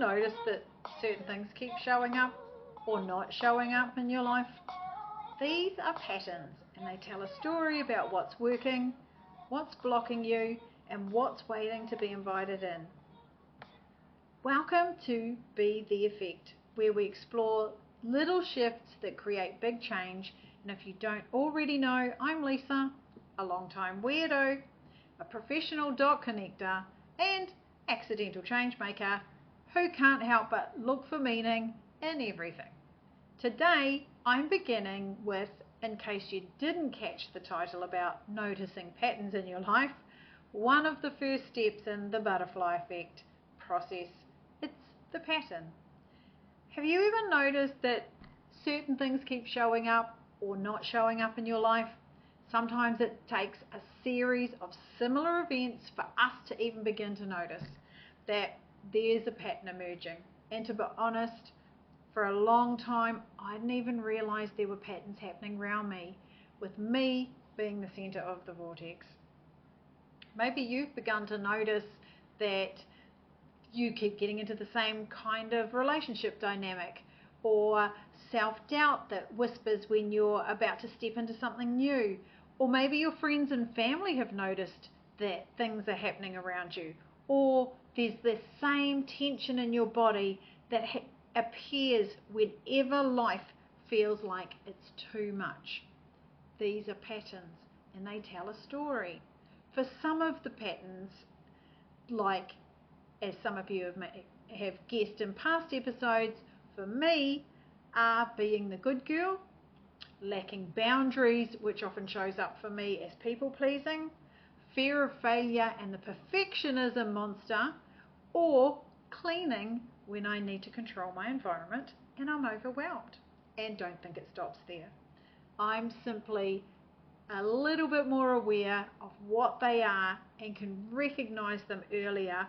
noticed that certain things keep showing up or not showing up in your life? These are patterns, and they tell a story about what's working, what's blocking you, and what's waiting to be invited in. Welcome to Be the Effect, where we explore little shifts that create big change. And if you don't already know, I'm Lisa, a long-time weirdo, a professional dot connector, and accidental change maker who can't help but look for meaning in everything. Today, I'm beginning with, in case you didn't catch the title about noticing patterns in your life, one of the first steps in the butterfly effect process. It's the pattern. Have you ever noticed that certain things keep showing up or not showing up in your life? Sometimes it takes a series of similar events for us to even begin to notice that there's a pattern emerging. And to be honest, for a long time, I didn't even realize there were patterns happening around me, with me being the center of the vortex. Maybe you've begun to notice that you keep getting into the same kind of relationship dynamic, or self-doubt that whispers when you're about to step into something new, or maybe your friends and family have noticed that things are happening around you, or there's this same tension in your body that appears whenever life feels like it's too much. These are patterns, and they tell a story. For some of the patterns, like as some of you have guessed in past episodes, for me, are being the good girl, lacking boundaries, which often shows up for me as people-pleasing, fear of failure and the perfectionism monster, or cleaning when I need to control my environment and I'm overwhelmed. And don't think it stops there. I'm simply a little bit more aware of what they are and can recognize them earlier,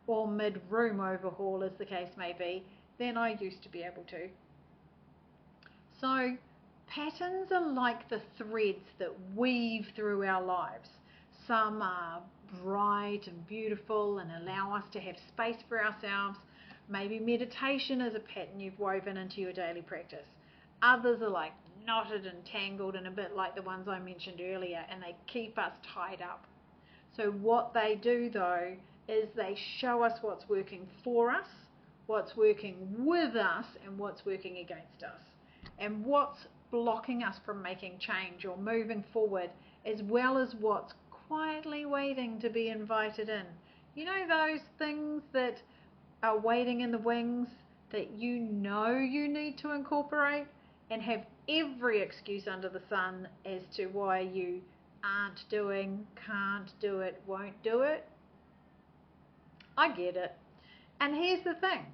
or mid-room overhaul as the case may be, than I used to be able to. So patterns are like the threads that weave through our lives. Some are bright and beautiful and allow us to have space for ourselves. Maybe meditation is a pattern you've woven into your daily practice. Others are like knotted and tangled and a bit like the ones I mentioned earlier, and they keep us tied up. So what they do though is they show us what's working for us, what's working with us, and what's working against us, and what's blocking us from making change or moving forward, as well as what's quietly waiting to be invited in. You know, those things that are waiting in the wings that you know you need to incorporate, and have every excuse under the sun as to why you aren't doing, can't do it, won't do it. I get it. And here's the thing.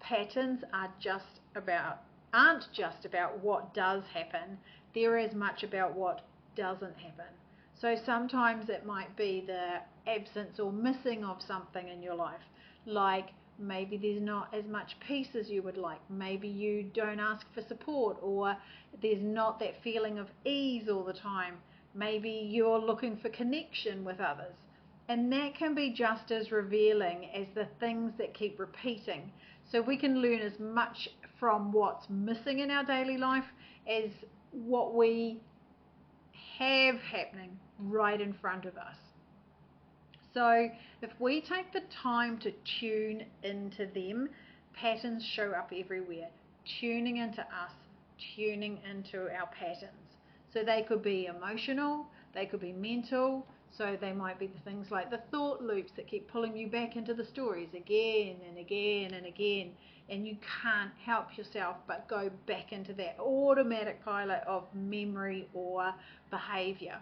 Patterns aren't just about what does happen. They're as much about what doesn't happen. So sometimes it might be the absence or missing of something in your life. Like maybe there's not as much peace as you would like. Maybe you don't ask for support, or there's not that feeling of ease all the time. Maybe you're looking for connection with others. And that can be just as revealing as the things that keep repeating. So we can learn as much from what's missing in our daily life as what we have happening right in front of us. So if we take the time to tune into them, patterns show up everywhere. Tuning into us, tuning into our patterns. So they could be emotional, they could be mental. So they might be the things like the thought loops that keep pulling you back into the stories again and again and again, and you can't help yourself but go back into that automatic pilot of memory or behavior.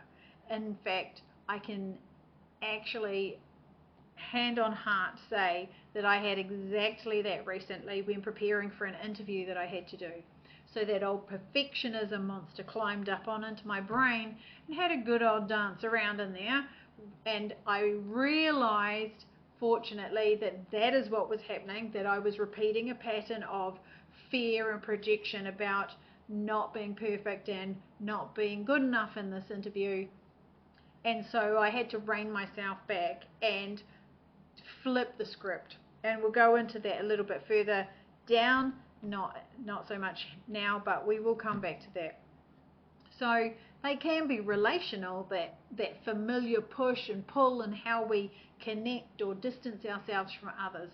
In fact, I can actually hand on heart say that I had exactly that recently when preparing for an interview that I had to do. So that old perfectionism monster climbed up on into my brain and had a good old dance around in there. And I realized, fortunately, that is what was happening, that I was repeating a pattern of fear and projection about not being perfect and not being good enough in this interview. And so I had to rein myself back and flip the script And we'll go into that a little bit further down, not so much now, but we will come back to that. So they can be relational, that familiar push and pull and how we connect or distance ourselves from others.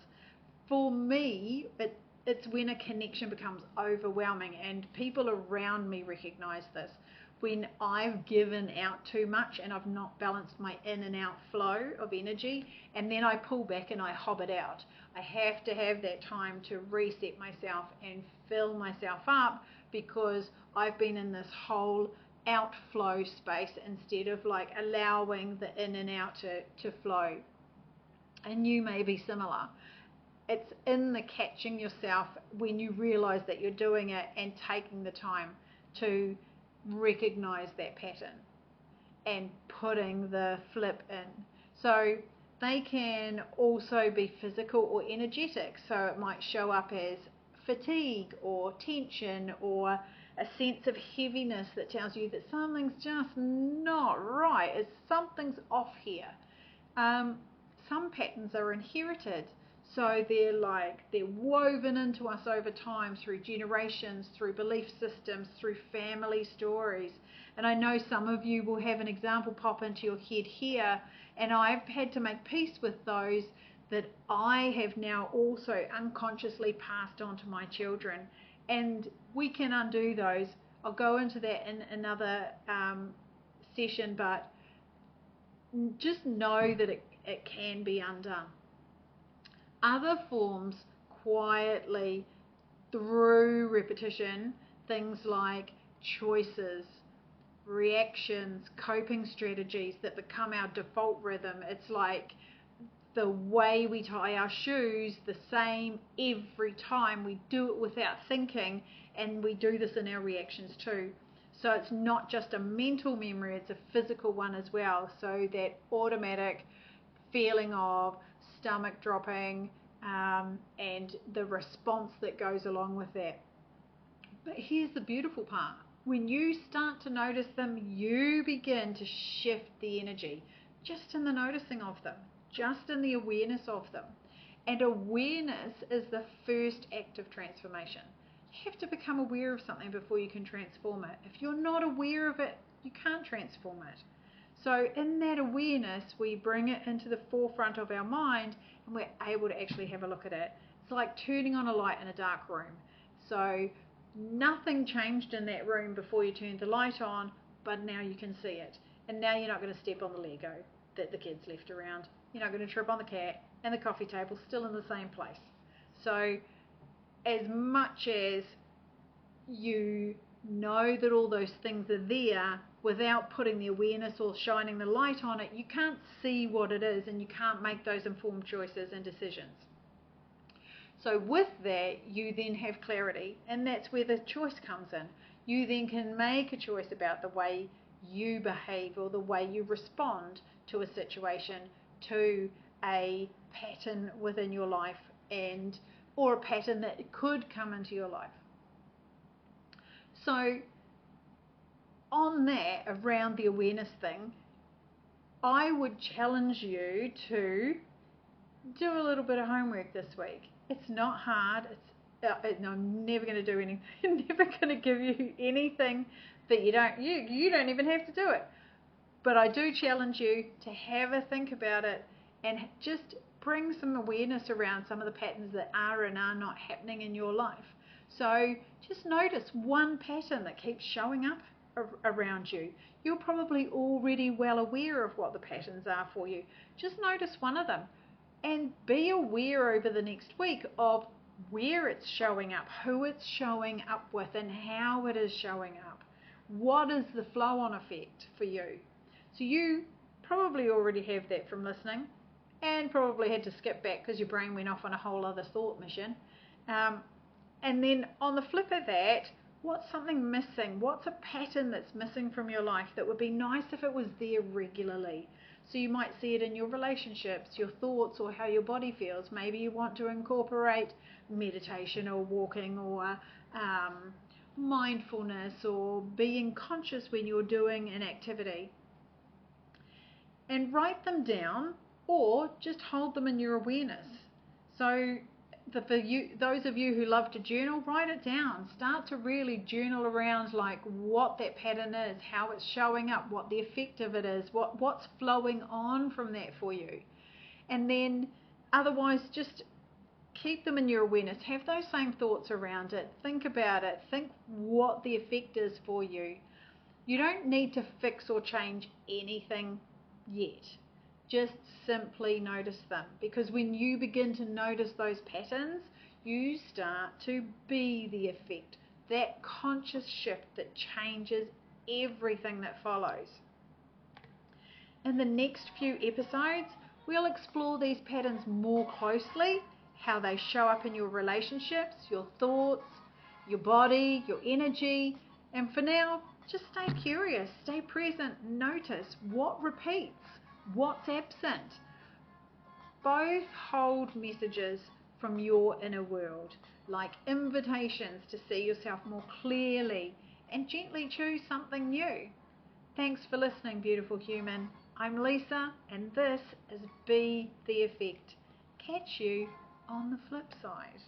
For me, it's when a connection becomes overwhelming, and people around me recognize this. When I've given out too much and I've not balanced my in and out flow of energy, and then I pull back and I hob it out. I have to have that time to reset myself and fill myself up, because I've been in this whole outflow space instead of like allowing the in and out to flow. And you may be similar. It's in the catching yourself when you realize that you're doing it and taking the time to recognize that pattern and putting the flip in. So they can also be physical or energetic. So it might show up as fatigue or tension or a sense of heaviness that tells you that something's just not right. Something's off here. Some patterns are inherited. So they're woven into us over time through generations, through belief systems, through family stories. And I know some of you will have an example pop into your head here, and I've had to make peace with those that I have now also unconsciously passed on to my children. And we can undo those. I'll go into that in another session, but just know that it can be undone. Other forms, quietly through repetition, things like choices, reactions, coping strategies that become our default rhythm. It's like the way we tie our shoes, the same every time. We do it without thinking, and we do this in our reactions too. So it's not just a mental memory, it's a physical one as well. So that automatic feeling of stomach dropping and the response that goes along with that. But here's the beautiful part. When you start to notice them, you begin to shift the energy just in the noticing of them, just in the awareness of them. And awareness is the first act of transformation. You have to become aware of something before you can transform it. If you're not aware of it, you can't transform it. So in that awareness, we bring it into the forefront of our mind, and we're able to actually have a look at it. It's like turning on a light in a dark room. So nothing changed in that room before you turned the light on, but now you can see it. And now you're not going to step on the Lego that the kids left around. You're not going to trip on the cat, and the coffee table's still in the same place. So as much as you know that all those things are there, without putting the awareness or shining the light on it, you can't see what it is, and you can't make those informed choices and decisions. So with that, you then have clarity, and that's where the choice comes in. You then can make a choice about the way you behave or the way you respond to a situation, to a pattern within your life, or a pattern that could come into your life. So on that, around the awareness thing, I would challenge you to do a little bit of homework this week. It's not hard. I'm never going to do anything. I'm never going to give you anything that you don't even have to do it. But I do challenge you to have a think about it and just bring some awareness around some of the patterns that are and are not happening in your life. So just notice one pattern that keeps showing up around you. You're probably already well aware of what the patterns are for you. Just notice one of them and be aware over the next week of where it's showing up, who it's showing up with, and how it is showing up. What is the flow-on effect for you? So you probably already have that from listening, and probably had to skip back because your brain went off on a whole other thought mission. And then on the flip of that, what's something missing? What's a pattern that's missing from your life that would be nice if it was there regularly? So you might see it in your relationships, your thoughts, or how your body feels. Maybe you want to incorporate meditation or walking or mindfulness or being conscious when you're doing an activity. And write them down or just hold them in your awareness. So for you, those of you who love to journal, write it down. Start to really journal around like what that pattern is, how it's showing up, what the effect of it is, what's flowing on from that for you. And then otherwise just keep them in your awareness. Have those same thoughts around it. Think about it. Think what the effect is for you. You don't need to fix or change anything yet. Just simply notice them, because when you begin to notice those patterns, you start to be the effect, that conscious shift that changes everything that follows. In the next few episodes, we'll explore these patterns more closely, how they show up in your relationships, your thoughts, your body, your energy, and for now, just stay curious, stay present, notice what repeats, what's absent. Both hold messages from your inner world, like invitations to see yourself more clearly and gently choose something new. Thanks for listening, beautiful human. I'm Lisa, and this is Be the Effect. Catch you on the flip side.